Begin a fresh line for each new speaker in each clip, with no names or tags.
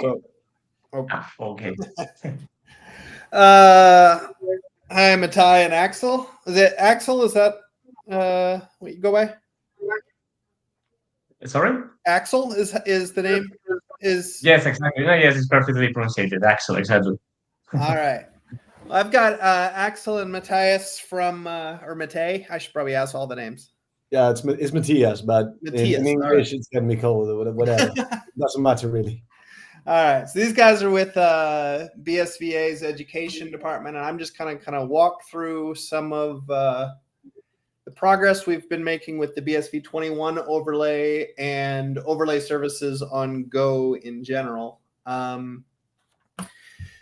Oh,
Okay.
Hi, Matai and Axel. Is it Axel? Is that what you go by?
Sorry?
Axel is the name? Is
Yes, exactly. No, yes, it's perfectly pronounced. Actually, exactly.
all right. Well, I've got Axel and Matthias from or Matei. I should probably ask all the names.
Yeah, it's Matthias, but
Matthias,
in English it's chemical or whatever. Doesn't matter really.
All right, so these guys are with BSVA's education department, and I'm just kind of walk through some of the progress we've been making with the BSV21 overlay and overlay services on Go in general.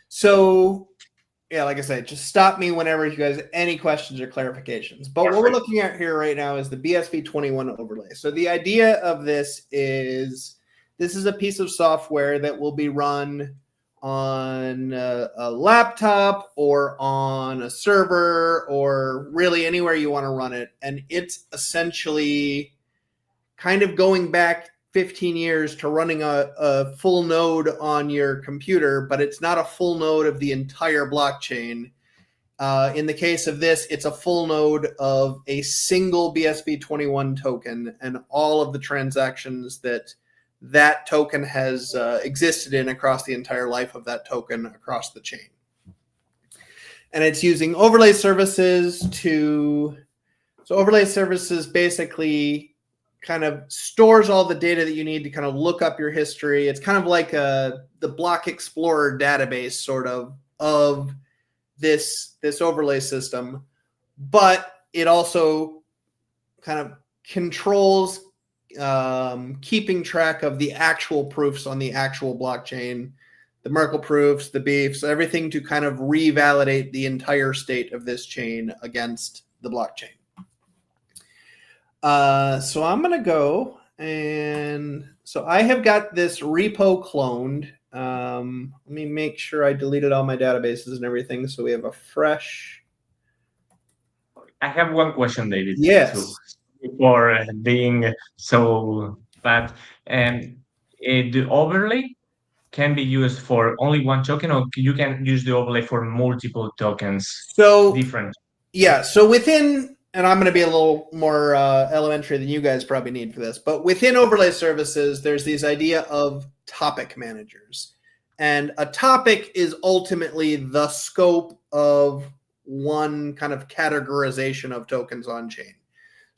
So yeah, like I said, just stop me whenever you guys have any questions or clarifications. But what we're looking at here right now is the BSV21 overlay. So the idea of this is a piece of software that will be run on a laptop or on a server or really anywhere you want to run it. And it's essentially kind of going back 15 years to running a full node on your computer, but it's not a full node of the entire blockchain. In the case of this, it's a full node of a single BSV21 token and all of the transactions that token has existed in across the entire life of that token across the chain. And it's using overlay services so overlay services basically kind of stores all the data that you need to kind of look up your history. It's kind of like the Block Explorer database sort of this overlay system, but it also kind of controls keeping track of the actual proofs on the actual blockchain, the Merkle proofs, the beefs, everything to kind of revalidate the entire state of this chain against the blockchain. So I'm going to go and so I have got this repo cloned. Let me make sure I deleted all my databases and everything. So we have a fresh.
I have one question, David.
Yes.
For being so bad. And the overlay can be used for only one token, or you can use the overlay for multiple tokens?
So
different.
Yeah. So within, and I'm going to be a little more elementary than you guys probably need for this, but within overlay services, there's this idea of topic managers. And a topic is ultimately the scope of one kind of categorization of tokens on chain.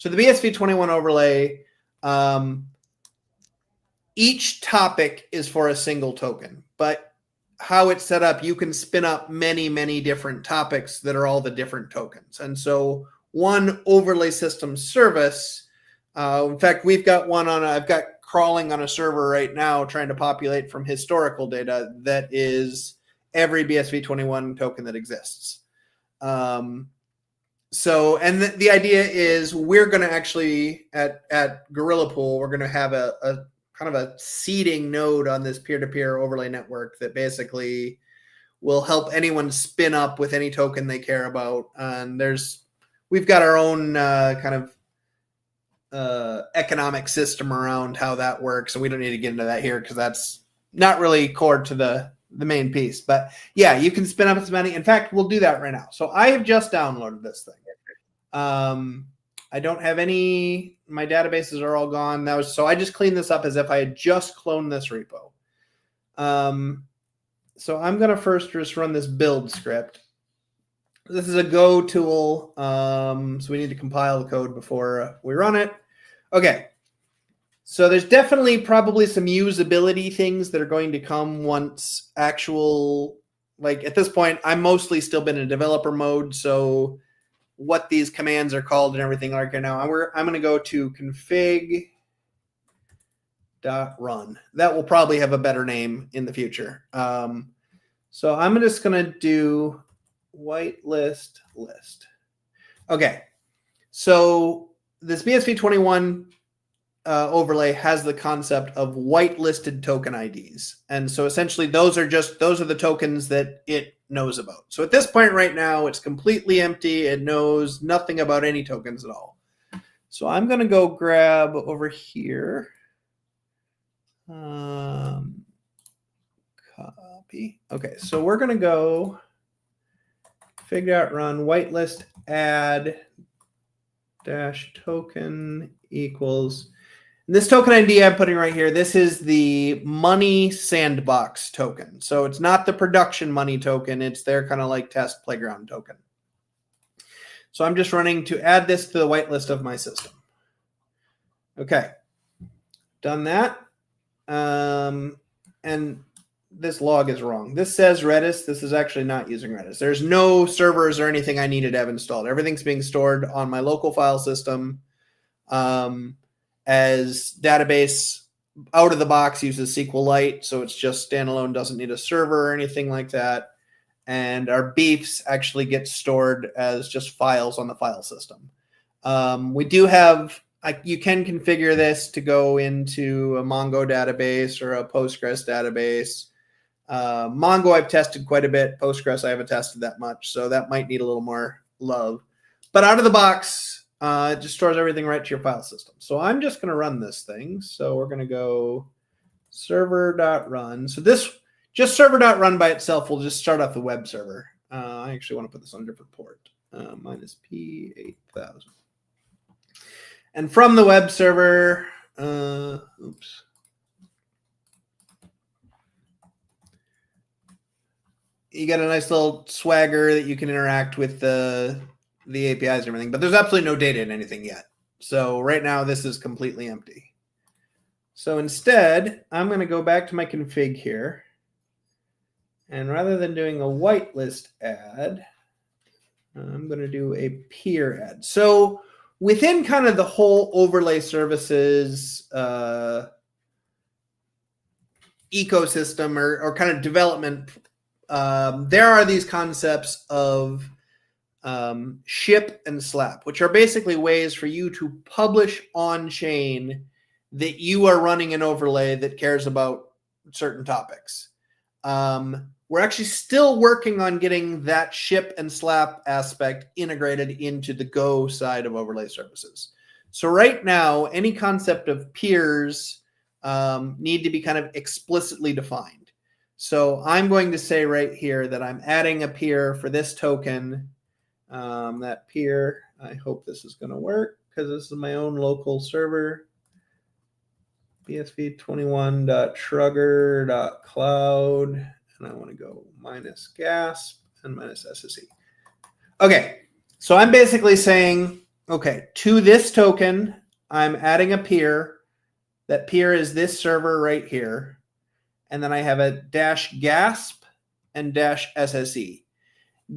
So the BSV21 overlay, each topic is for a single token, but how it's set up, you can spin up many, many different topics that are all the different tokens. And so one overlay system service, in fact, we've got one on, I've got crawling on a server right now trying to populate from historical data that is every BSV21 token that exists. So, and the idea is we're going to actually, at Gorilla Pool, we're going to have a kind of a seeding node on this peer-to-peer overlay network that basically will help anyone spin up with any token they care about. And we've got our own kind of economic system around how that works. And we don't need to get into that here because that's not really core to the main piece. But yeah, you can spin up as many. In fact, we'll do that right now. So I have just downloaded this thing. I don't have any, my databases are all gone. So I just cleaned this up as if I had just cloned this repo. So I'm going to first just run this build script. This is a Go tool. So we need to compile the code before we run it. Okay. So there's definitely probably some usability things that are going to come once actual, like at this point, I'm mostly still been in developer mode. So what these commands are called and everything like right now. I'm going to go to config.run. That will probably have a better name in the future. So I'm just going to do whitelist list. Okay. So this BSV21 overlay has the concept of whitelisted token IDs. And so essentially those are the tokens that it knows about. So at this point right now, it's completely empty. It knows nothing about any tokens at all. So I'm going to go grab over here. LP. Okay, so we're going to go fig.run whitelist add dash token equals. This token ID I'm putting right here, this is the money sandbox token. So it's not the production money token. It's their kind of like test playground token. So I'm just running to add this to the whitelist of my system. Okay, done that. And this log is wrong. This says Redis. This is actually not using Redis. There's no servers or anything I needed to have installed. Everything's being stored on my local file system. As database out of the box uses SQLite, so it's just standalone, doesn't need a server or anything like that. And our beefs actually get stored as just files on the file system. We do have, you can configure this to go into a Mongo database or a Postgres database. Mongo I've tested quite a bit. Postgres I haven't tested that much, so that might need a little more love. But out of the box, it just stores everything right to your file system. So I'm just going to run this thing. So we're going to go server.run. So this just server.run by itself will just start off the web server. I actually want to put this on a different port, minus P8000. And from the web server, oops. You got a nice little swagger that you can interact with the APIs and everything, but there's absolutely no data in anything yet. So right now this is completely empty. So instead, I'm going to go back to my config here. And rather than doing a whitelist add, I'm going to do a peer add. So within kind of the whole overlay services ecosystem or kind of development, there are these concepts of ship and slap, which are basically ways for you to publish on chain that you are running an overlay that cares about certain topics. We're actually still working on getting that ship and slap aspect integrated into the Go side of overlay services. So right now, any concept of peers need to be kind of explicitly defined. So I'm going to say right here that I'm adding a peer for this token. That peer, I hope this is going to work because this is my own local server. BSV21.trugger.cloud, and I want to go minus gasp and minus SSE. Okay, so I'm basically saying, okay, to this token, I'm adding a peer. That peer is this server right here. And then I have a -gasp and -SSE.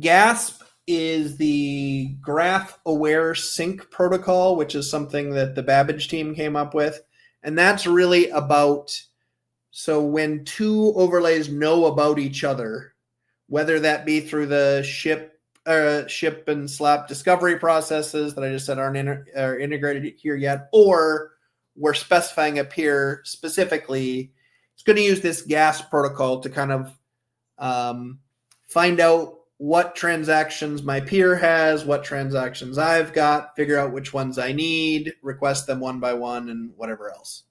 Gasp is the graph aware sync protocol, which is something that the Babbage team came up with. And that's really about, so when two overlays know about each other, whether that be through the ship and slap discovery processes that I just said aren't integrated here yet, or we're specifying a peer specifically, it's going to use this GAS protocol to kind of find out what transactions my peer has, what transactions I've got, figure out which ones I need, request them one by one, and whatever else.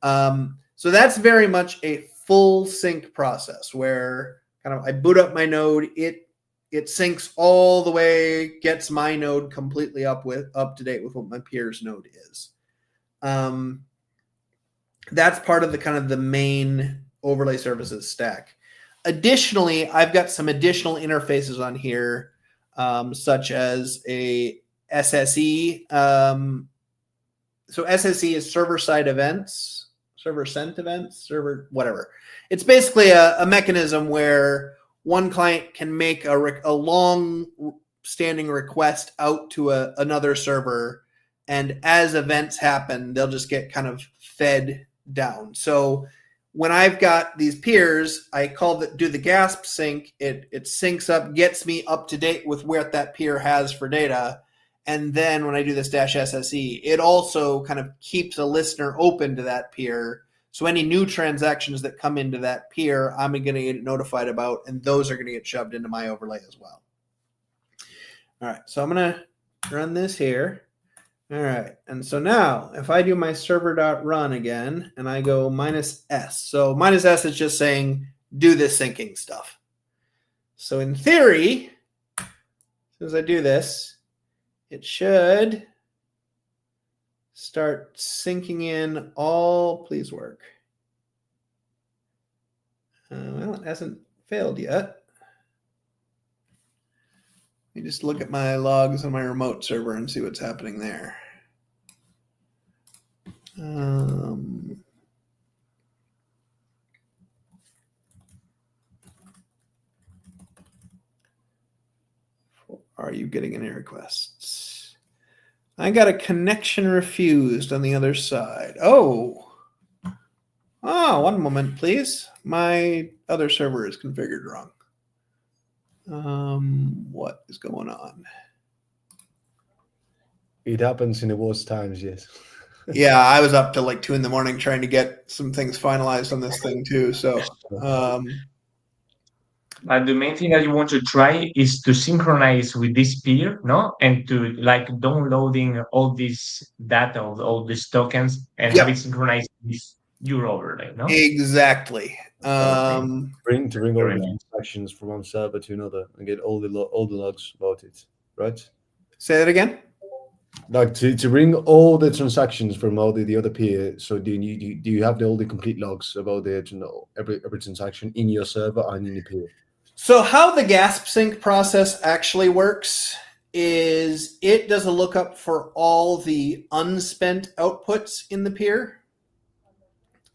So that's very much a full sync process where kind of I boot up my node, it syncs all the way, gets my node completely up to date with what my peer's node is. That's part of the kind of the main overlay services stack. Additionally, I've got some additional interfaces on here, such as a SSE. So SSE is server-side events, server-sent events, server whatever. It's basically a mechanism where one client can make a long-standing request out to another server, and as events happen, they'll just get kind of fed down. So when I've got these peers, I do the GASP sync. It syncs up, gets me up to date with what that peer has for data. And then when I do this -SSE, it also kind of keeps a listener open to that peer. So any new transactions that come into that peer, I'm going to get notified about, and those are going to get shoved into my overlay as well. All right, so I'm going to run this here. All right, and so now if I do my server.run again and I go -S, so -S is just saying do this syncing stuff. So in theory, as soon as I do this, it should start syncing in all, please work. Well, it hasn't failed yet. Let me just look at my logs on my remote server and see what's happening there. Are you getting any requests? I got a connection refused on the other side. Oh, one moment, please. My other server is configured wrong. What is going on?
It happens in the worst times, yes.
Yeah, I was up till like 2 a.m. trying to get some things finalized on this thing too. So,
but the main thing that you want to try is to synchronize with this peer, no? And to like downloading all this data of all these tokens and have it synchronized with your overlay, no?
Exactly.
Bring all the transactions from one server to another and get all the logs about it, right?
Say that again.
Like to bring all the transactions from all the other peer. So do you have all the complete logs about every transaction in your server and in the peer?
So how the GASP sync process actually works is it does a lookup for all the unspent outputs in the peer.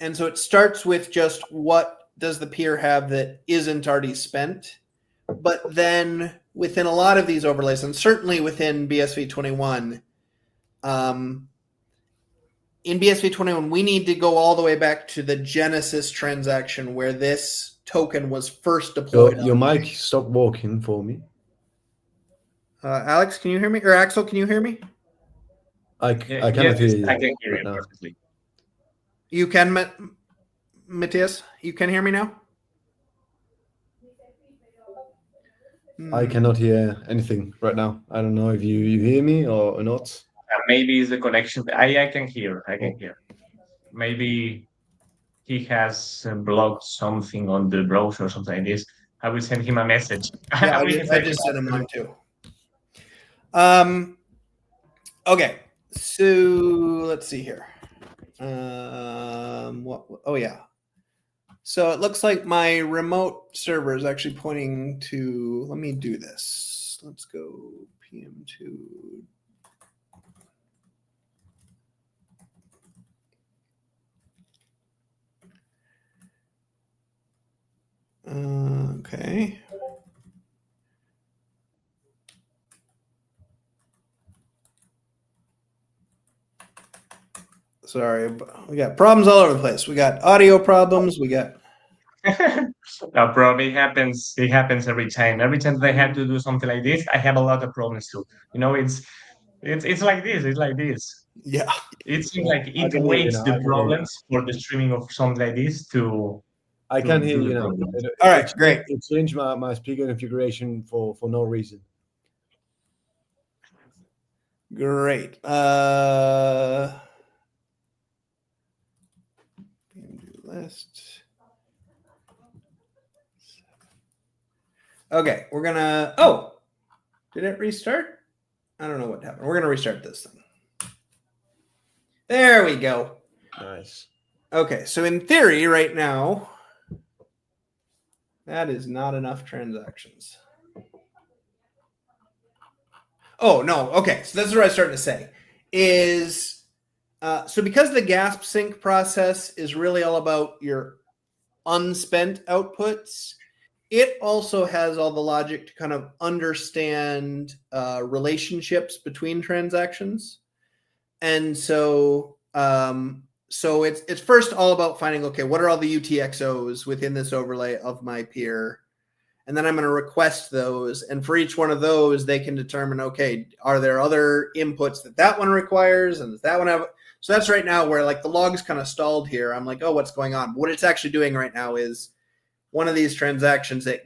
And so it starts with just what does the peer have that isn't already spent. But then within a lot of these overlays, and certainly within BSV21, in BSV21, we need to go all the way back to the Genesis transaction where this token was first deployed.
So your mic stopped working for me.
Alex, can you hear me? Or Axel, can you hear me?
I cannot hear you.
I can hear you
now.
perfectly.
You can, Matthias? You can hear me now?
I cannot hear anything right now. I don't know if you hear me or not.
Maybe it's the connection. I can hear. Maybe he has blocked something on the browser or something like this. I will send him a message.
Yeah, I just sent him one too. Okay, so let's see here. Oh yeah. So it looks like my remote server is actually pointing to, let me do this. Let's go PM2. Okay. Sorry, we got problems all over the place. We got audio problems. We got.
No, probably happens. It happens every time. Every time they have to do something like this, I have a lot of problems too. You know, it's like this. It's like this.
Yeah.
It seems like it waits the problems for the streaming of something like this to.
I can hear you now.
All right, great.
It changed my speaker configuration for no reason.
Great. List. Okay, we're gonna. Oh, did it restart? I don't know what happened. We're gonna restart this thing. There we go.
Nice.
Okay, so in theory, right now, that is not enough transactions. Oh no. Okay, so that's what I was starting to say. Is so because the GASP sync process is really all about your unspent outputs. It also has all the logic to kind of understand relationships between transactions. And so it's first all about finding, okay, what are all the UTXOs within this overlay of my peer? And then I'm going to request those. And for each one of those, they can determine, okay, are there other inputs that one requires? And does that one have? So that's right now where like the log's kind of stalled here. I'm like, oh, what's going on? What it's actually doing right now is one of these transactions it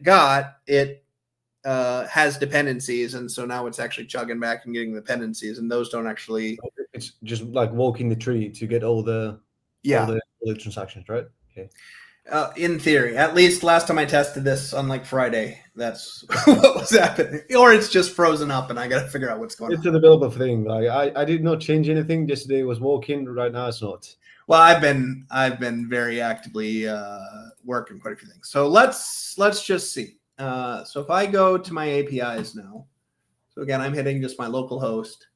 has dependencies, and so now it's actually chugging back and getting dependencies, and those don't actually.
It's just like walking the tree to get all the transactions, right? Okay.
In theory, at least last time I tested this on like Friday, that's what was happening. Or it's just frozen up, and I got to figure out what's going
It's
on.
a developer thing. Like I did not change anything. Yesterday was working. Right now it's not.
Well, I've been very actively working quite a few things. So let's just see. So if I go to my APIs now, so again, I'm hitting just my local host.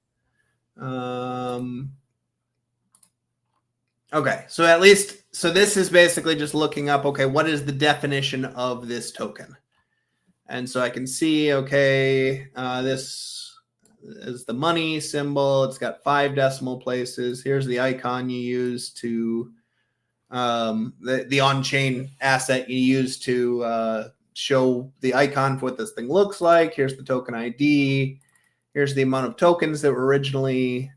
Okay, so at least, so this is basically just looking up, okay, what is the definition of this token? And so I can see, okay, this is the money symbol. It's got 5 decimal places. Here's the icon you use to, the on-chain asset you use to show the icon for what this thing looks like. Here's the token ID. Here's the amount of tokens that were originally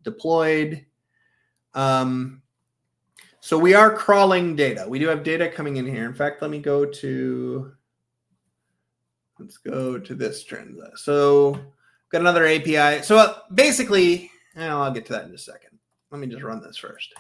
deployed. So we are crawling data. We do have data coming in here. In fact, let me go to, let's go to this trend. So got another API. So basically, I'll get to that in just a second. Let me just run this first.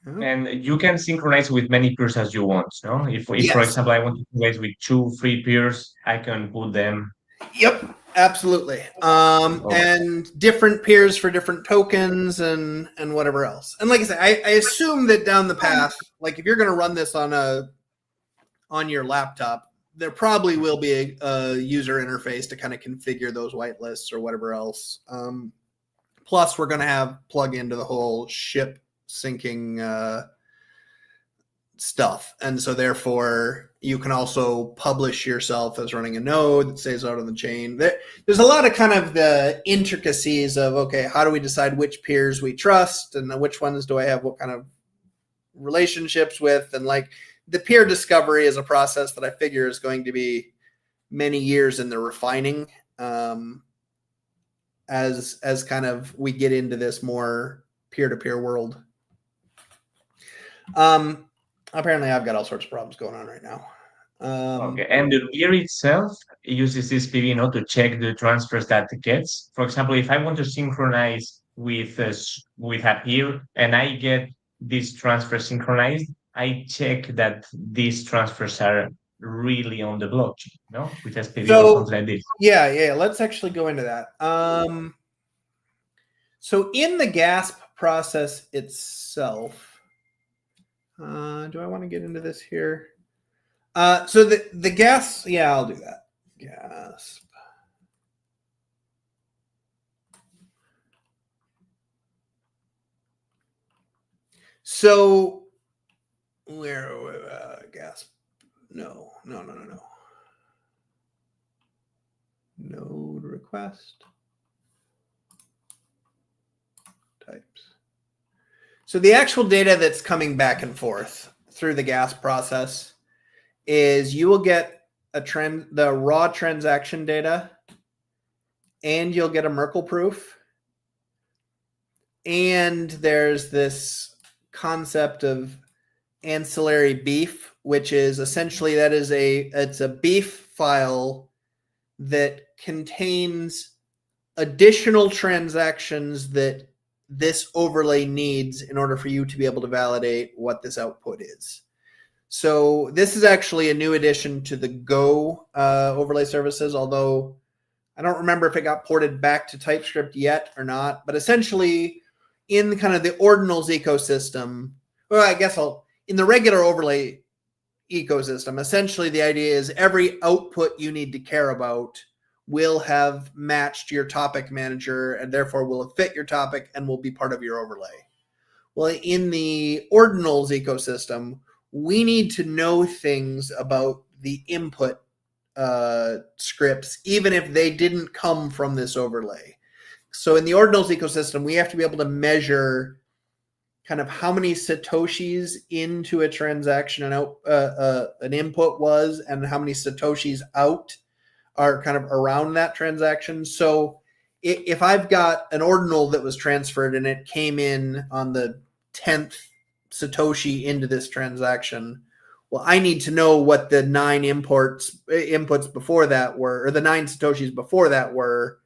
And you can synchronize with many peers as you want. No, if
Yes.
For example, I want to synchronize with 2-3 peers, I can put them.
Yep, absolutely. And different peers for different tokens and whatever else. And like I said, I assume that down the path, like if you're going to run this on your laptop, there probably will be a user interface to kind of configure those whitelists or whatever else. Plus, we're going to have plug into the whole ship syncing stuff, and so therefore you can also publish yourself as running a node that stays out on the chain. There's a lot of kind of the intricacies of, okay, how do we decide which peers we trust and which ones do I have what kind of relationships with, and like the peer discovery is a process that I figure is going to be many years in the refining as kind of we get into this more peer-to-peer world. Apparently I've got all sorts of problems going on right now.
Okay, and the peer itself uses this PV node to check the transfers that it gets. For example, if I want to synchronize with a peer and I get this transfer synchronized, I check that these transfers are really on the blockchain, no? With SPV or something like this.
Yeah. Let's actually go into that. So in the GASP process itself, do I want to get into this here? So the gas, yeah, I'll do that. Gasp. So where Gasp? No. Node request types. So the actual data that's coming back and forth through the gas process is you will get the raw transaction data, and you'll get a Merkle proof. And there's this concept of ancillary beef, which is essentially it's a beef file that contains additional transactions that this overlay needs in order for you to be able to validate what this output is. So this is actually a new addition to the Go overlay services, although I don't remember if it got ported back to TypeScript yet or not. But essentially, in kind of the ordinals ecosystem, well, I guess in the regular overlay ecosystem, essentially the idea is every output you need to care about will have matched your topic manager and therefore will have fit your topic and will be part of your overlay. Well, in the ordinals ecosystem, we need to know things about the input scripts, even if they didn't come from this overlay. So in the ordinals ecosystem, we have to be able to measure kind of how many satoshis into a transaction an input was, and how many satoshis out are kind of around that transaction. So if I've got an ordinal that was transferred and it came in on the 10th Satoshi into this transaction, well, I need to know what the 9 inputs before that were, or the 9 Satoshis before that were,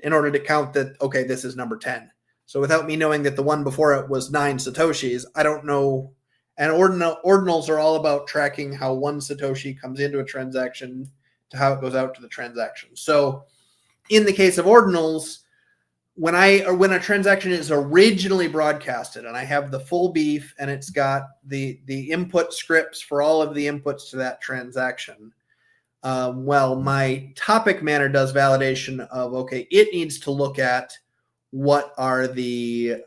in order to count that, okay, this is number 10. So without me knowing that the one before it was 9 Satoshis, I don't know. And ordinals are all about tracking how one Satoshi comes into a transaction to how it goes out to the transaction. So in the case of ordinals, when a transaction is originally broadcasted and I have the full beef and it's got the input scripts for all of the inputs to that transaction, well, my topic manner does validation of, okay, it needs to look at what are the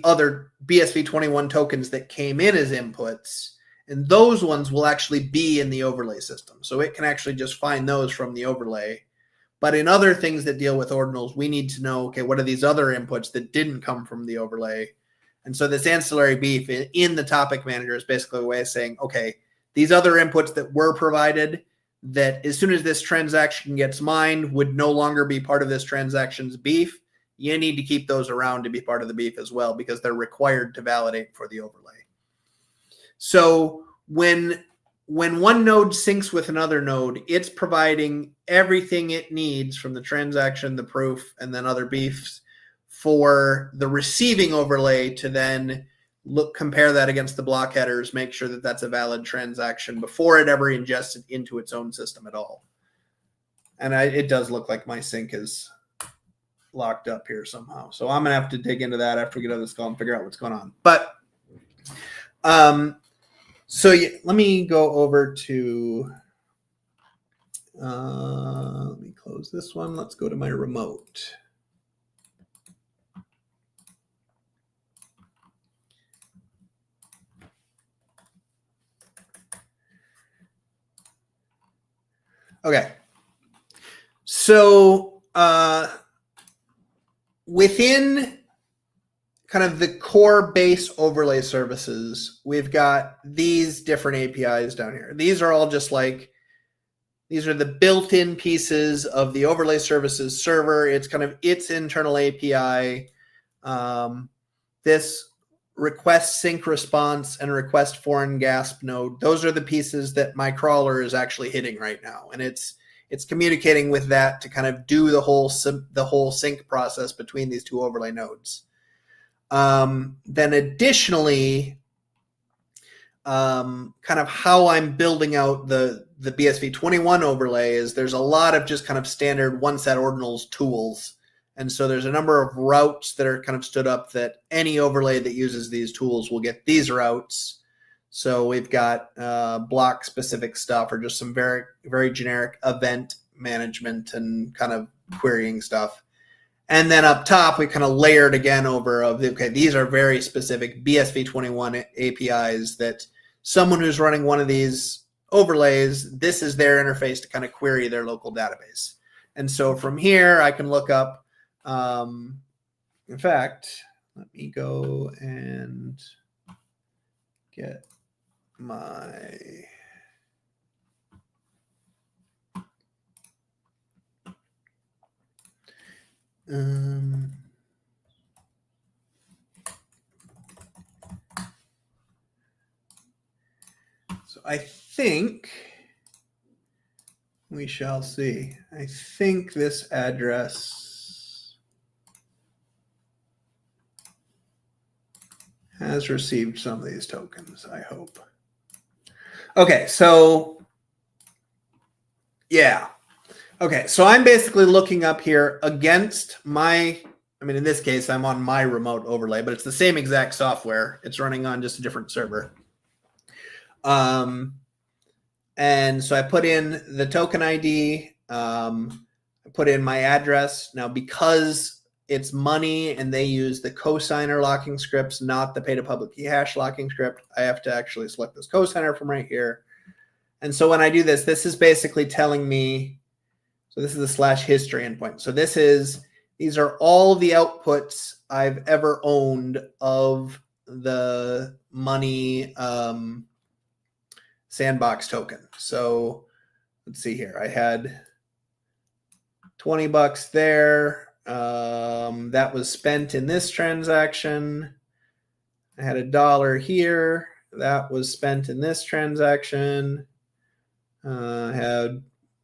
other BSV21 tokens that came in as inputs, and those ones will actually be in the overlay system. So it can actually just find those from the overlay. But in other things that deal with ordinals, we need to know, okay, what are these other inputs that didn't come from the overlay? And so this ancillary beef in the topic manager is basically a way of saying, okay, these other inputs that were provided that as soon as this transaction gets mined would no longer be part of this transaction's beef. You need to keep those around to be part of the beef as well because they're required to validate for the overlay. So when one node syncs with another node, it's providing everything it needs from the transaction, the proof, and then other beefs for the receiving overlay to then compare that against the block headers, make sure that that's a valid transaction before it ever ingests it into its own system at all. And it does look like my sync is locked up here somehow. So I'm going to have to dig into that after we get out of this call and figure out what's going on. But so yeah, let me go over to, let me close this one. Let's go to my remote. Okay. So within kind of the core base overlay services, we've got these different APIs down here. These are all just like, these are the built-in pieces of the overlay services server. It's kind of its internal API. This request sync response and request foreign gasp node, those are the pieces that my crawler is actually hitting right now. And it's communicating with that to kind of do the whole sync process between these two overlay nodes. Then additionally, kind of how I'm building out the BSV21 overlay is there's a lot of just kind of standard one set ordinals tools. And so there's a number of routes that are kind of stood up that any overlay that uses these tools will get these routes. So we've got block specific stuff or just some very, very generic event management and kind of querying stuff. And then up top, we kind of layered again over of, okay, these are very specific BSV21 APIs that someone who's running one of these overlays, this is their interface to kind of query their local database. And so from here, I can look up, in fact, let me go and get my... so I think we shall see. I think this address has received some of these tokens, I hope. Okay, so yeah. Okay, so I'm basically looking up here against my, I mean, in this case, I'm on my remote overlay, but it's the same exact software. It's running on just a different server. And so I put in the token ID, I put in my address. Now, because it's money and they use the cosigner locking scripts, not the pay to public key hash locking script, I have to actually select this cosigner from right here. And so when I do this, this is basically telling me, so this is the /history endpoint. So these are all the outputs I've ever owned of the money sandbox token. So let's see here. I had $20 there. That was spent in this transaction. I had $1 here. That was spent in this transaction. I had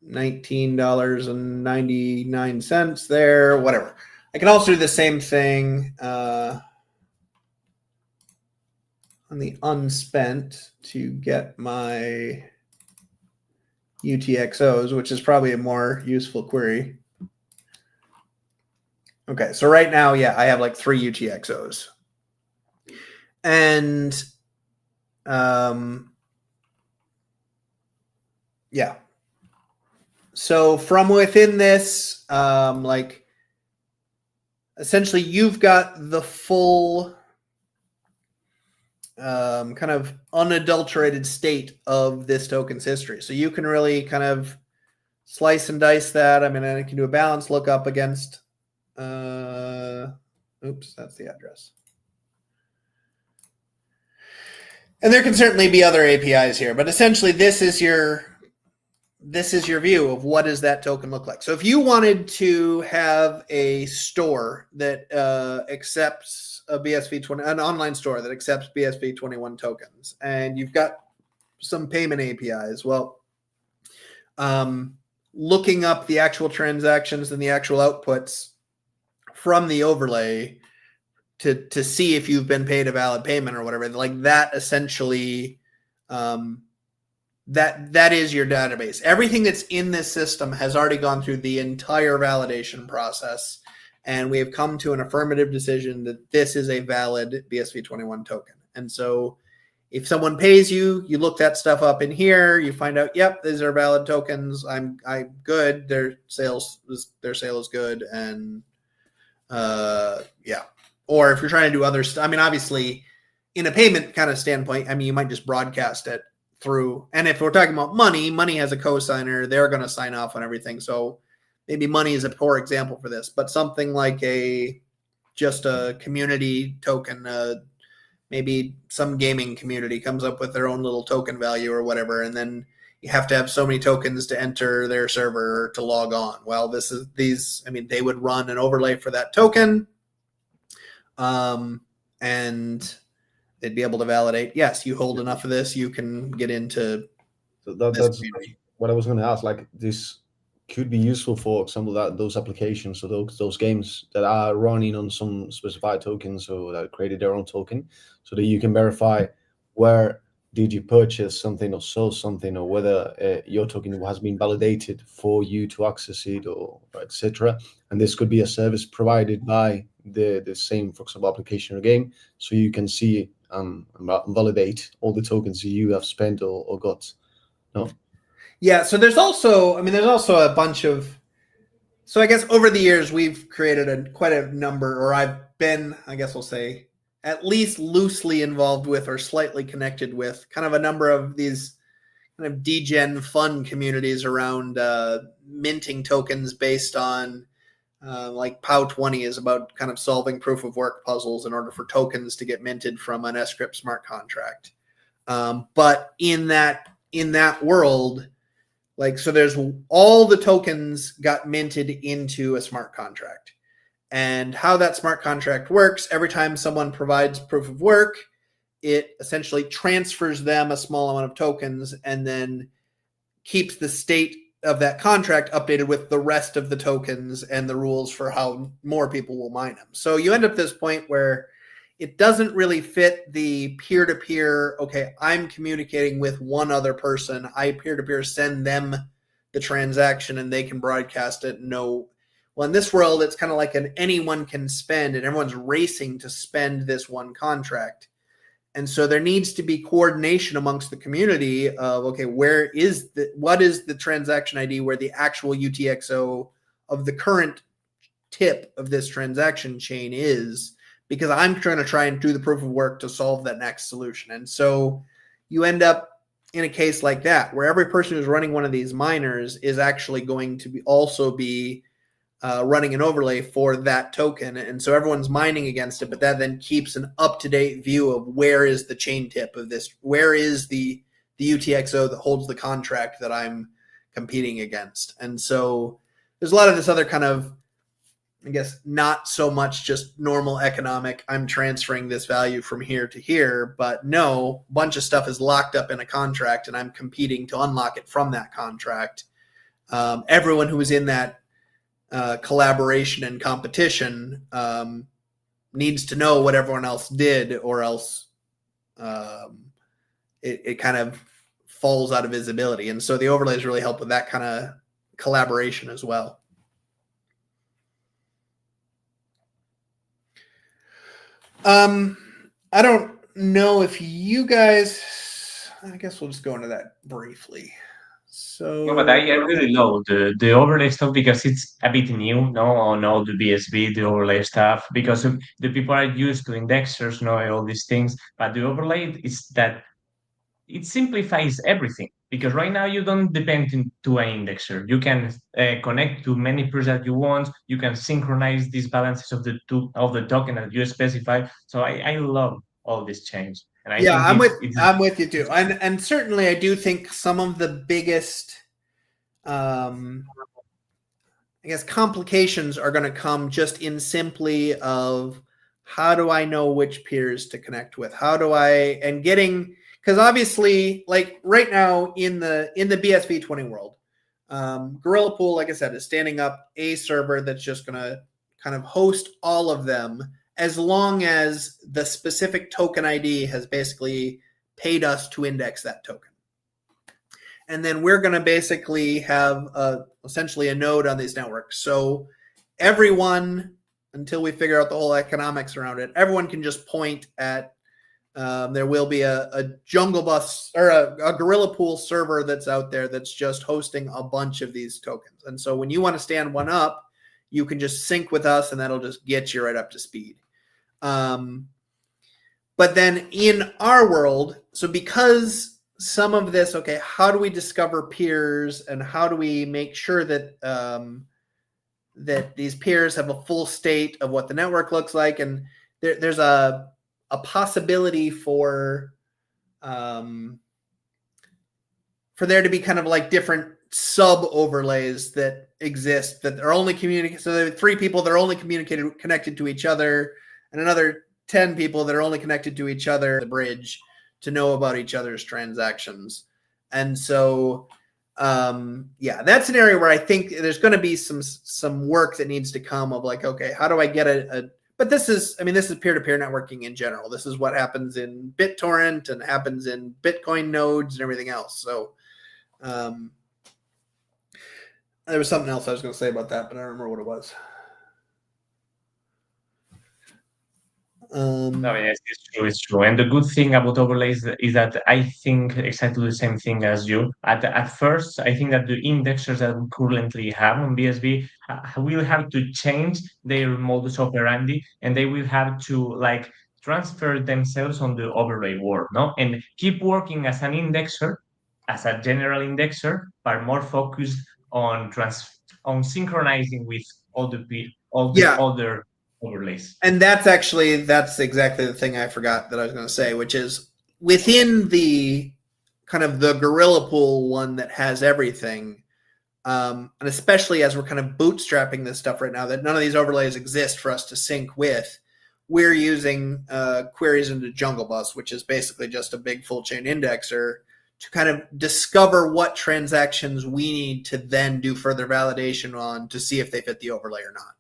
$19.99 there, whatever. I can also do the same thing on the unspent to get my UTXOs, which is probably a more useful query. Okay, so right now, yeah, I have like 3 UTXOs. And yeah. So from within this, like essentially you've got the full kind of unadulterated state of this token's history. So you can really kind of slice and dice that. I mean, I can do a balance lookup against, oops, that's the address. And there can certainly be other APIs here, but essentially this is your view of what does that token look like. So if you wanted to have a store that accepts a BSV20, an online store that accepts BSV21 tokens, and you've got some payment APIs, well, looking up the actual transactions and the actual outputs from the overlay to see if you've been paid a valid payment or whatever, like that essentially, that is your database. Everything that's in this system has already gone through the entire validation process, and we have come to an affirmative decision that this is a valid BSV21 token. And so if someone pays you, you look that stuff up in here, you find out, yep, these are valid tokens. I'm good. Their sale is good. And yeah. Or if you're trying to do other stuff, I mean, obviously in a payment kind of standpoint, I mean, you might just broadcast it through. And if we're talking about money has a cosigner. They're going to sign off on everything. So maybe money is a poor example for this, but something like just a community token, maybe some gaming community comes up with their own little token value or whatever. And then you have to have so many tokens to enter their server to log on. Well, they would run an overlay for that token. And they'd be able to validate, yes, you hold enough of this, you can get into
that's what I was going to ask. Like, this could be useful, for example, those applications or those games that are running on some specified tokens or that created their own token, so that you can verify where did you purchase something or sell something, or whether your token has been validated for you to access it, or etc. And this could be a service provided by the same, for example, application or game, so you can see and validate all the tokens you have spent or got. No.
Yeah. So there's also a bunch of. So I guess over the years we've created quite a number, or I've been, I guess we'll say, at least loosely involved with or slightly connected with kind of a number of these kind of degen fun communities around minting tokens based on like POW20 is about kind of solving proof of work puzzles in order for tokens to get minted from an script smart contract. But in that world, like, so there's all the tokens got minted into a smart contract. And how that smart contract works, every time someone provides proof of work, it essentially transfers them a small amount of tokens and then keeps the state of that contract updated with the rest of the tokens and the rules for how more people will mine them. So you end up at this point where it doesn't really fit the peer-to-peer, okay, I'm communicating with one other person, I peer-to-peer send them the transaction and they can broadcast it. No. Well, in this world, it's kind of like anyone can spend, and everyone's racing to spend this one contract. And so there needs to be coordination amongst the community of, okay, what is the transaction ID where the actual UTXO of the current tip of this transaction chain is, because I'm trying to do the proof of work to solve that next solution. And so you end up in a case like that, where every person who's running one of these miners is actually going to also be running an overlay for that token. And so everyone's mining against it, but that then keeps an up-to-date view of where is the chain tip of this, where is the UTXO that holds the contract that I'm competing against. And so there's a lot of this other kind of, I guess, not so much just normal economic, I'm transferring this value from here to here, but no, a bunch of stuff is locked up in a contract and I'm competing to unlock it from that contract. everyone who was in that collaboration and competition needs to know what everyone else did, or else it kind of falls out of visibility. And so the overlays really help with that kind of collaboration as well. I don't know if you guys, I guess we'll just go into that briefly. So,
No, but I really love the overlay stuff because it's a bit new, no, on all the BSV, the overlay stuff, because the people are used to indexers, all these things. But the overlay is that it simplifies everything, because right now you don't depend to an indexer. You can connect to many peers that you want. You can synchronize these balances of the token that you specify. So I love all this change, and I think
I'm with you too, and certainly I do think some of the biggest, I guess, complications are going to come just in simply of how do I know which peers to connect with? How do I, and getting, because obviously, like right now in the BSV20 world, Gorilla Pool, like I said, is standing up a server that's just going to kind of host all of them, as long as the specific token ID has basically paid us to index that token. And then we're going to basically have essentially a node on these networks. So everyone, until we figure out the whole economics around it, everyone can just point at, there will be a Jungle Bus or a Gorilla Pool server that's out there that's just hosting a bunch of these tokens. And so when you want to stand one up, you can just sync with us, and that'll just get you right up to speed. But then in our world, so because some of this, okay, how do we discover peers, and how do we make sure that that these peers have a full state of what the network looks like? And there's a possibility for there to be kind of like different sub overlays that exist that are only communicated. So there are 3 people that are only connected to each other, and another 10 people that are only connected to each other, the bridge, to know about each other's transactions. And so, yeah, that's an area where I think there's going to be some work that needs to come of like, okay, how do I get but this is peer-to-peer networking in general. This is what happens in BitTorrent and happens in Bitcoin nodes and everything else. So, there was something else I was going to say about that, but I don't remember what it was.
No, yes, it's true. And the good thing about overlays is that I think exactly the same thing as you. At first, I think that the indexers that we currently have on BSV will have to change their modus operandi, and they will have to like transfer themselves on the overlay world, no, and keep working as an indexer, as a general indexer, but more focused on synchronizing with all the other overlays.
And that's exactly the thing I forgot that I was going to say, which is within the kind of the Gorilla Pool one that has everything, and especially as we're kind of bootstrapping this stuff right now, that none of these overlays exist for us to sync with, we're using queries into Jungle Bus, which is basically just a big full chain indexer, to kind of discover what transactions we need to then do further validation on to see if they fit the overlay or not.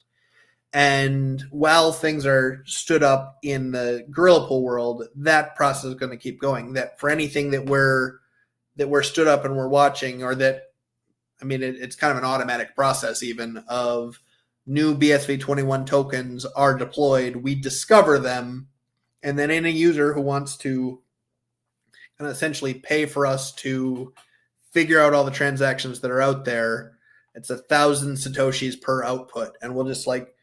And while things are stood up in the Gorilla Pool world, that process is going to keep going. That for anything that we're stood up and we're watching, or that, I mean, it's kind of an automatic process even of new BSV21 tokens are deployed. We discover them, and then any user who wants to kind of essentially pay for us to figure out all the transactions that are out there, it's 1,000 Satoshis per output, and we'll just like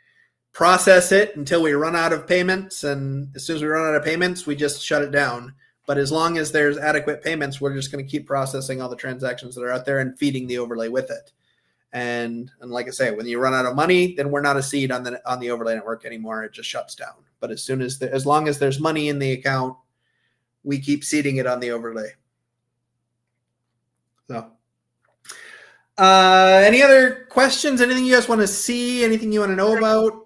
process it until we run out of payments, and as soon as we run out of payments, we just shut it down. But as long as there's adequate payments, we're just going to keep processing all the transactions that are out there and feeding the overlay with it. And like I say, when you run out of money, then we're not a seed on the overlay network anymore. It just shuts down. But as long as there's money in the account, we keep seeding it on the overlay. So, any other questions? Anything you guys want to see? Anything you want to know about?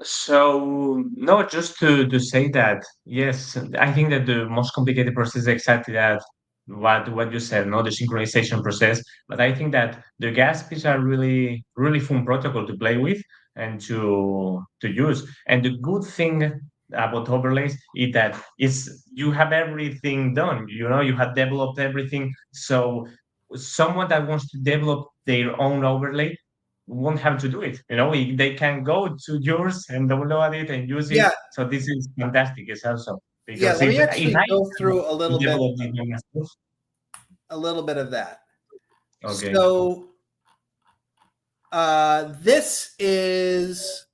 So no, just to say that yes, I think that the most complicated process is exactly that. what you said, no, the synchronization process. But I think that the GASPs are really fun protocol to play with and to use. And the good thing about overlays is that you have everything done. You know, you have developed everything. So someone that wants to develop their own overlay won't have to do it. You know, they can go to yours and download it and use it.
Yeah,
So this is fantastic. It's also
yeah.
because
Let me
if
actually
I
go through
develop it myself,
a little bit of that.
okay.
So this is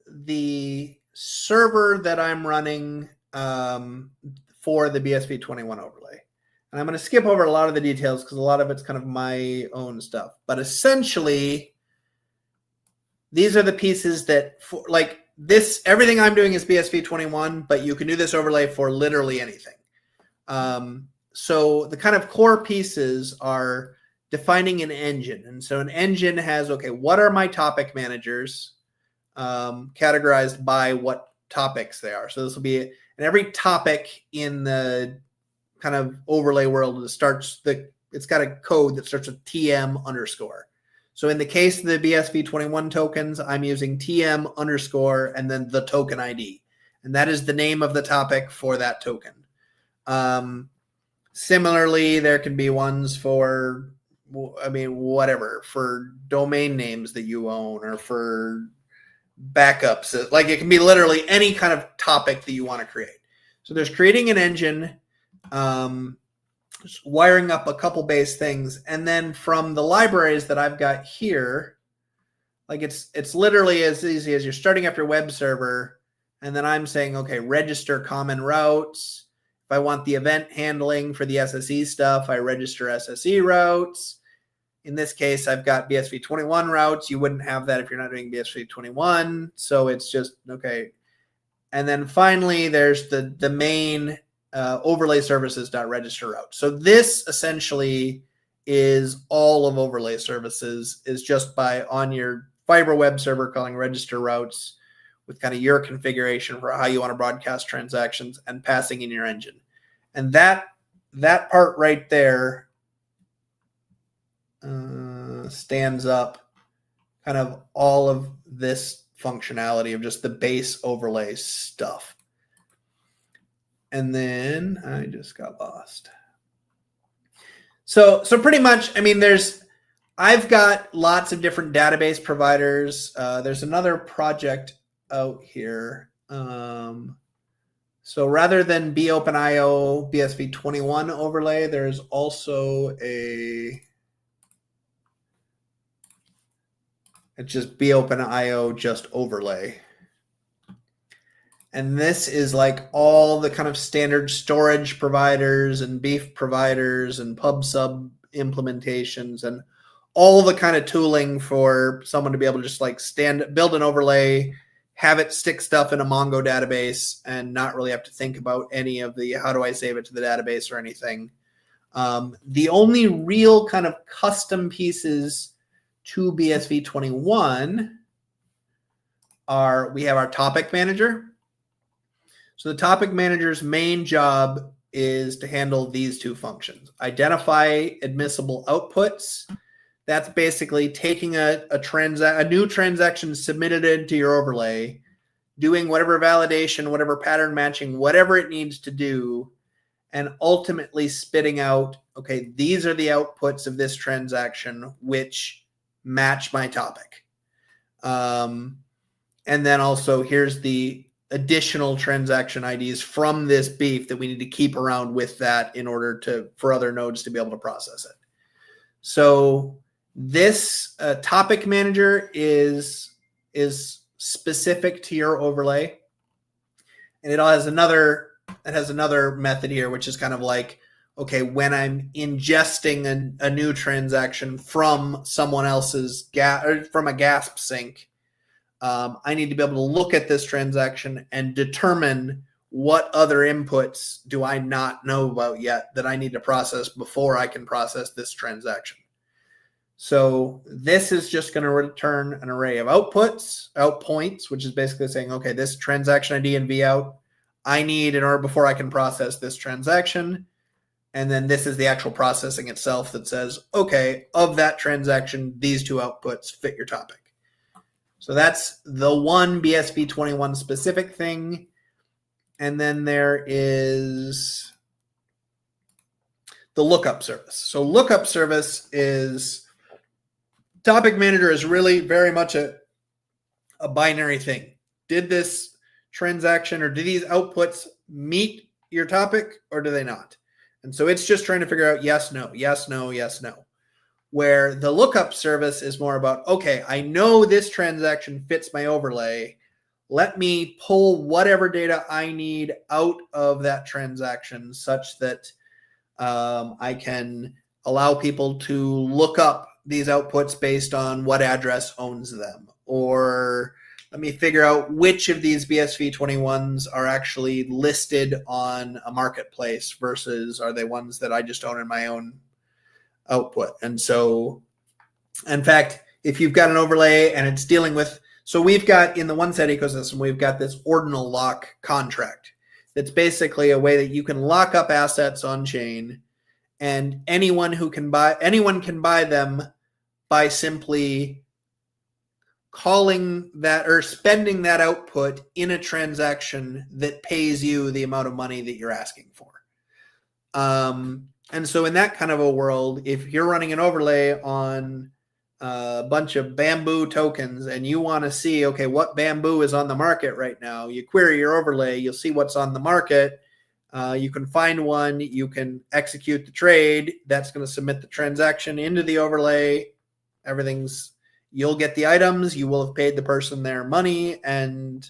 the server that I'm running for the BSV21 overlay. And I'm going to skip over a lot of the details because a lot of it's kind of my own stuff. But essentially, these are the pieces that, like this, everything I'm doing is BSV21, but you can do this overlay for literally anything. So the kind of core pieces are defining an engine. And so an engine has, okay, what are my topic managers categorized by what topics they are. So this will be, and every topic in the kind of overlay world it's got a code that starts with TM underscore. So in the case of the BSV21 tokens, I'm using TM underscore and then the token ID. And that is the name of the topic for that token. Similarly, there can be ones for, I mean, whatever, for domain names that you own or for backups. Like it can be literally any kind of topic that you want to create. So there's creating an engine, wiring up a couple base things, and then from the libraries that I've got here, like it's literally as easy as you're starting up your web server, and then I'm saying, okay, register common routes. If I want the event handling for the SSE stuff, I register SSE routes. In this case, I've got BSV21 routes. You wouldn't have that if you're not doing BSV21. So it's just, okay. And then finally, there's the main overlay services.register route. So this essentially is all of overlay services is just by on your Fiber web server calling register routes with kind of your configuration for how you want to broadcast transactions and passing in your engine. And that part right there stands up kind of all of this functionality of just the base overlay stuff. And then I just got lost. So pretty much, I mean, I've got lots of different database providers. There's another project out here. So rather than BOpenIO BSV21 overlay, there's also it's just BOpenIO just overlay. And this is like all the kind of standard storage providers and beef providers and PubSub implementations and all the kind of tooling for someone to be able to just like build an overlay, have it stick stuff in a Mongo database and not really have to think about any of the, how do I save it to the database or anything. The only real kind of custom pieces to BSV21 we have our topic manager. So the topic manager's main job is to handle these two functions. Identify admissible outputs. That's basically taking a new transaction submitted into your overlay, doing whatever validation, whatever pattern matching, whatever it needs to do, and ultimately spitting out, okay, these are the outputs of this transaction which match my topic. And then also here's the additional transaction IDs from this beef that we need to keep around with that in order for other nodes to be able to process it. So this topic manager is specific to your overlay, and it has another method here, which is kind of like, okay, when I'm ingesting a new transaction from someone else's from a GASP sync, I need to be able to look at this transaction and determine what other inputs do I not know about yet that I need to process before I can process this transaction. So this is just going to return an array of outpoints, which is basically saying, okay, this transaction ID and V out I need in order before I can process this transaction. And then this is the actual processing itself that says, okay, of that transaction, these two outputs fit your topic. So that's the one BSV21 specific thing. And then there is the lookup service. So lookup service is, topic manager is really very much a binary thing. Did this transaction or do these outputs meet your topic or do they not? And so it's just trying to figure out yes, no, yes, no, yes, no. Where the lookup service is more about, okay, I know this transaction fits my overlay. Let me pull whatever data I need out of that transaction such that I can allow people to look up these outputs based on what address owns them. Or let me figure out which of these BSV21s are actually listed on a marketplace versus are they ones that I just own in my own output. And so, in fact, if you've got an overlay and it's dealing with, so we've got in the OneSet ecosystem, we've got this ordinal lock contract. That's basically a way that you can lock up assets on chain, and anyone can buy them by simply calling that or spending that output in a transaction that pays you the amount of money that you're asking for. And so in that kind of a world, if you're running an overlay on a bunch of bamboo tokens and you want to see, okay, what bamboo is on the market right now, you query your overlay, you'll see what's on the market. You can find one, you can execute the trade. That's going to submit the transaction into the overlay. You'll get the items, you will have paid the person their money, and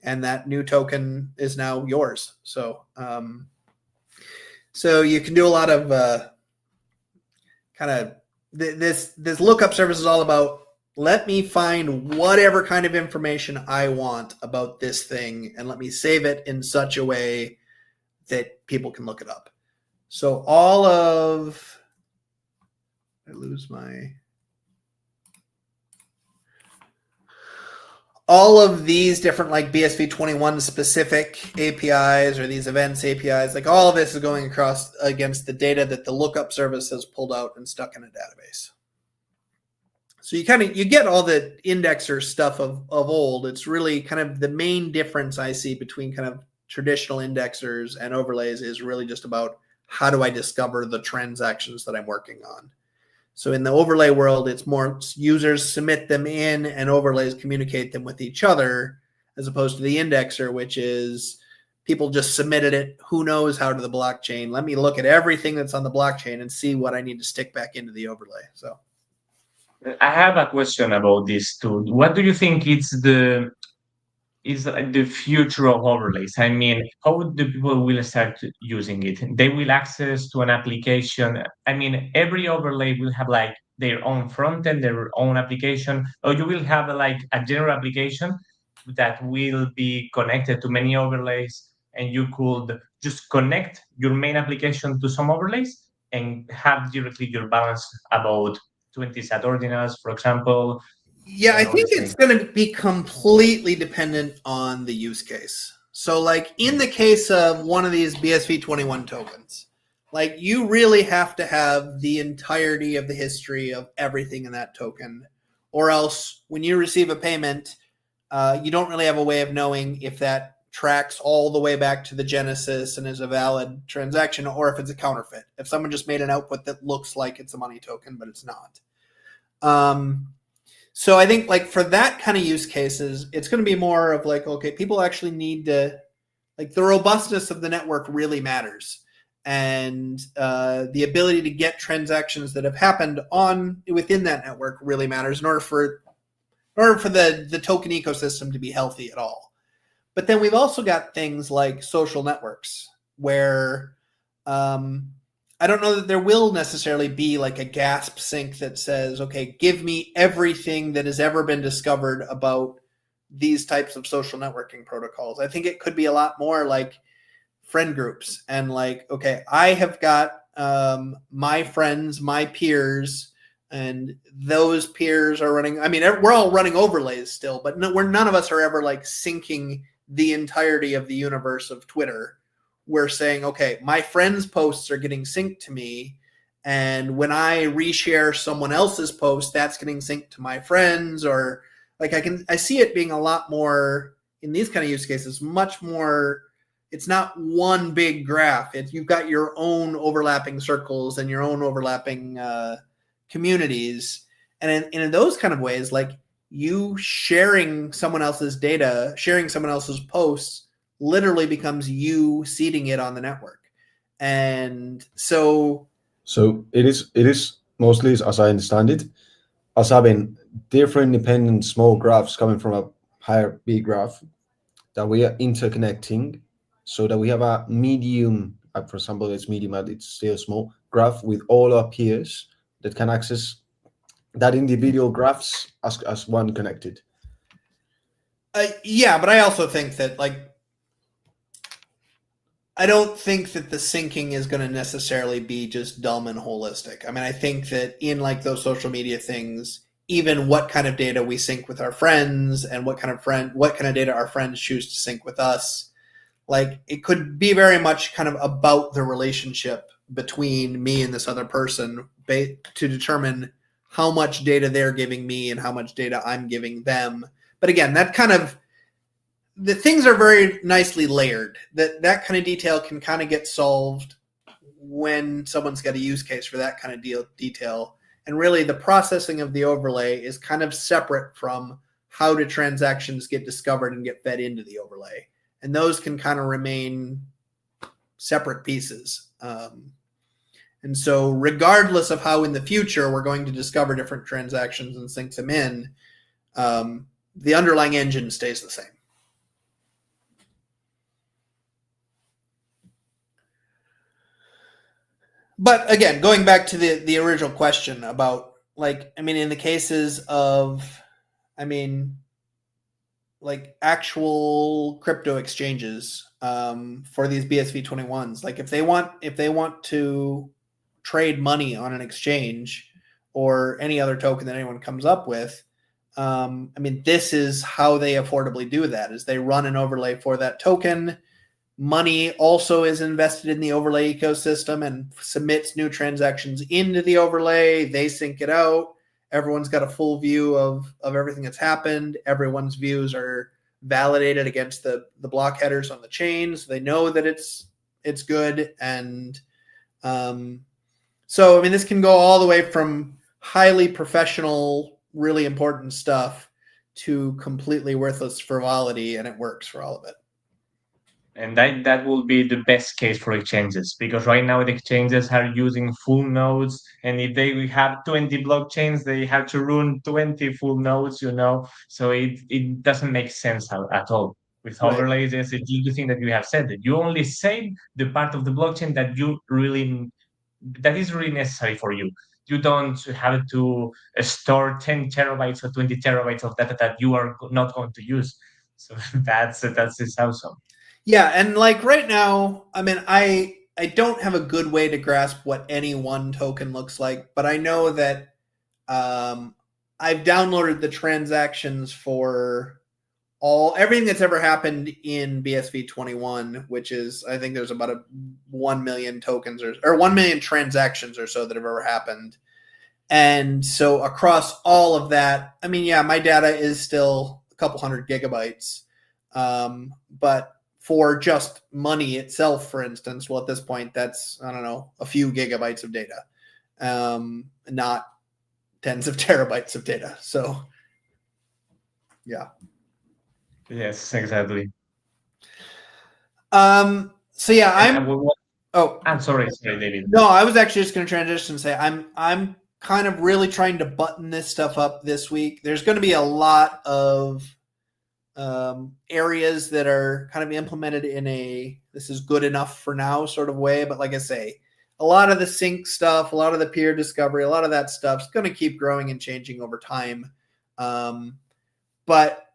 that new token is now yours. So, so you can do a lot of kind of this lookup service is all about, let me find whatever kind of information I want about this thing and let me save it in such a way that people can look it up. So all of these different like BSV21 specific APIs or these events APIs, like all of this is going across against the data that the lookup service has pulled out and stuck in a database. So you get all the indexer stuff of old. It's really kind of the main difference I see between kind of traditional indexers and overlays is really just about how do I discover the transactions that I'm working on. So in the overlay world, it's more users submit them in and overlays communicate them with each other, as opposed to the indexer, which is people just submitted it, who knows how, to the blockchain. Let me look at everything that's on the blockchain and see what I need to stick back into the overlay. So
I have a question about this too. What do you think is the future of overlays? I mean, how the people will start using it? They will access to an application. I mean, every overlay will have like their own front end, their own application, or you will have like a general application that will be connected to many overlays, and you could just connect your main application to some overlays and have directly your balance about 20 sat ordinals, for example.
yeah, I think it's going to be completely dependent on the use case. So like in the case of one of these BSV21 tokens, like you really have to have the entirety of the history of everything in that token, or else when you receive a payment, you don't really have a way of knowing if that tracks all the way back to the genesis and is a valid transaction, or if it's a counterfeit. If someone just made an output that looks like it's a money token, but it's not. So I think like for that kind of use cases, it's going to be more of like, okay, people actually need to, like the robustness of the network really matters. And the ability to get transactions that have happened within that network really matters in order for the token ecosystem to be healthy at all. But then we've also got things like social networks where I don't know that there will necessarily be like a GASP sync that says, okay, give me everything that has ever been discovered about these types of social networking protocols. I think it could be a lot more like friend groups and like, okay, I have got my friends, my peers, and those peers are running. I mean, we're all running overlays still, but none of us are ever like syncing the entirety of the universe of Twitter we're saying, okay, my friends' posts are getting synced to me. And when I reshare someone else's post, that's getting synced to my friends, or like I see it being a lot more in these kind of use cases, much more. It's not one big graph. You've got your own overlapping circles and your own overlapping communities. And in those kind of ways, like you sharing someone else's data, sharing someone else's posts literally becomes you seeding it on the network. And so
it is mostly, as I understand it, as having different independent small graphs coming from a higher big graph that we are interconnecting, so that we have a medium, for example, it's medium, but it's still small graph with all our peers that can access that individual graphs as one connected.
Yeah, but I also think that I don't think that the syncing is going to necessarily be just dumb and holistic. I mean, I think that in like those social media things, even what kind of data we sync with our friends and what kind of data our friends choose to sync with us, like it could be very much kind of about the relationship between me and this other person to determine how much data they're giving me and how much data I'm giving them. But again, that kind of the things are very nicely layered. That kind of detail can kind of get solved when someone's got a use case for that kind of detail. And really the processing of the overlay is kind of separate from how do transactions get discovered and get fed into the overlay. And those can kind of remain separate pieces. And so regardless of how in the future we're going to discover different transactions and sync them in, the underlying engine stays the same. But again, going back to the original question about in the cases of, actual crypto exchanges for these BSV21s, like if they want to trade money on an exchange or any other token that anyone comes up with, this is how they affordably do that, is they run an overlay for that token. Money also is invested in the overlay ecosystem and submits new transactions into the overlay. They sync it out. Everyone's got a full view of everything that's happened. Everyone's views are validated against the block headers on the chain, so they know that it's good. And so this can go all the way from highly professional, really important stuff to completely worthless frivolity, and it works for all of it.
And that will be the best case for exchanges, because right now the exchanges are using full nodes, and if they have 20 blockchains, they have to run 20 full nodes, so it doesn't make sense at all. With overlays, there's a good thing that you have said, that you only save the part of the blockchain that is really necessary for you. You don't have to store 10 terabytes or 20 terabytes of data that you are not going to use. So that's awesome.
Yeah, and right now, I don't have a good way to grasp what any one token looks like, but I know that I've downloaded the transactions for everything that's ever happened in BSV21, which is, I think there's about 1 million tokens or 1 million transactions or so that have ever happened. And so across all of that, my data is still a couple hundred gigabytes, but for just money itself, for instance, well, at this point, that's, I don't know, a few gigabytes of data, not tens of terabytes of data. So, yeah.
Yes, exactly.
So yeah,
I'm sorry, David.
No, I was actually just going to transition and say I'm kind of really trying to button this stuff up this week. There's going to be a lot of areas that are kind of implemented in this is good enough for now sort of way. But like I say, a lot of the sync stuff, a lot of the peer discovery, a lot of that stuff is going to keep growing and changing over time. But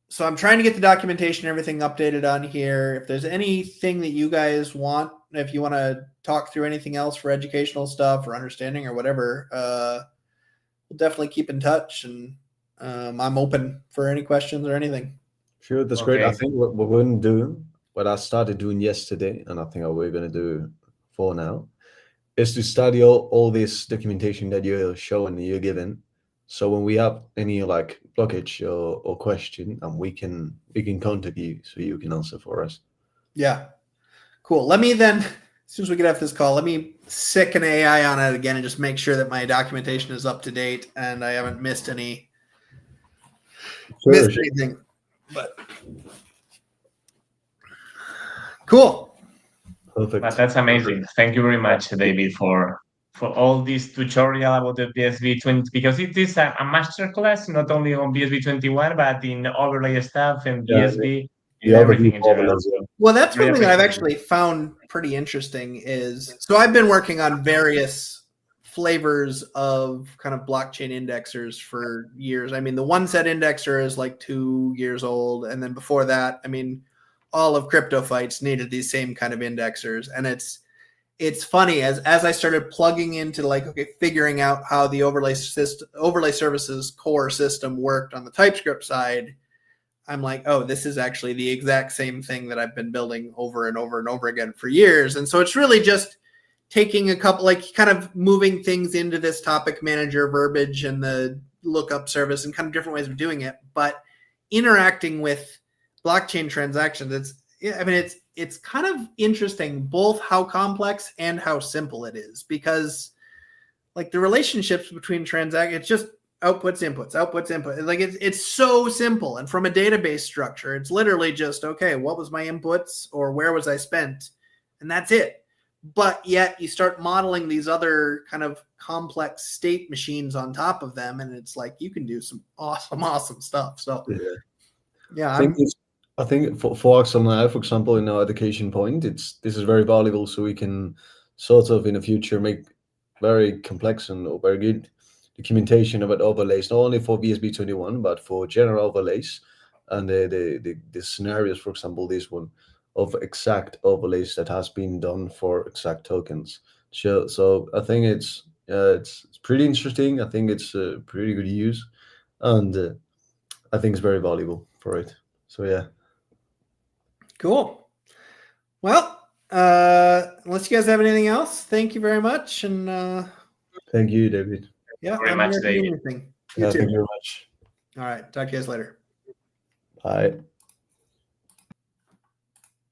so I'm trying to get the documentation, everything updated on here. If there's anything that you guys want, if you want to talk through anything else for educational stuff or understanding or whatever, we'll definitely keep in touch. And I'm open for any questions or anything.
Sure, that's great. I think what we're going to do what I started doing yesterday, and I think we're going to do for now, is to study all this documentation that you're showing, you're giving. So when we have any like blockage or question, and we can contact you so you can answer for us.
Yeah. Cool. Let me then, as soon as we get off this call, let me sick an AI on it again and just make sure that my documentation is up to date and I haven't missed anything. But cool.
Perfect.
But that's amazing. Thank you very much, David, for all this tutorial about the BSV20, because it is a masterclass not only on BSV21 but in overlay stuff and BSV and everything in general.
Well, that's one thing I've actually found pretty interesting is, so I've been working on various flavors of kind of blockchain indexers for years. I mean, the one set indexer is like 2 years old. And then before that, I mean, all of crypto fights needed these same kind of indexers. And it's funny as I started plugging into like, okay, figuring out how the overlay services core system worked on the TypeScript side, I'm like, oh, this is actually the exact same thing that I've been building over and over and over again for years. And so it's really just taking a couple, like kind of moving things into this topic manager verbiage and the lookup service and kind of different ways of doing it, but interacting with blockchain transactions. It's kind of interesting, both how complex and how simple it is, because like the relationships between transactions, it's just outputs, inputs. Like it's so simple. And from a database structure, it's literally just, okay, what was my inputs or where was I spent? And that's it. But yet you start modeling these other kind of complex state machines on top of them. And it's like, you can do some awesome stuff. So yeah,
I think for example, in our education point, this is very valuable. So we can sort of in the future make very complex and very good documentation about overlays, not only for BSV21, but for general overlays and the scenarios, for example, this one of exact overlays that has been done for exact tokens. So I think it's pretty interesting. I think it's a pretty good use, and I think it's very valuable for it. So yeah.
Cool. Well, unless you guys have anything else, thank you very much. And
thank you, David.
Yeah,
very much, David.
You too.
Thank you very much.
All right. Talk to you guys later.
Bye.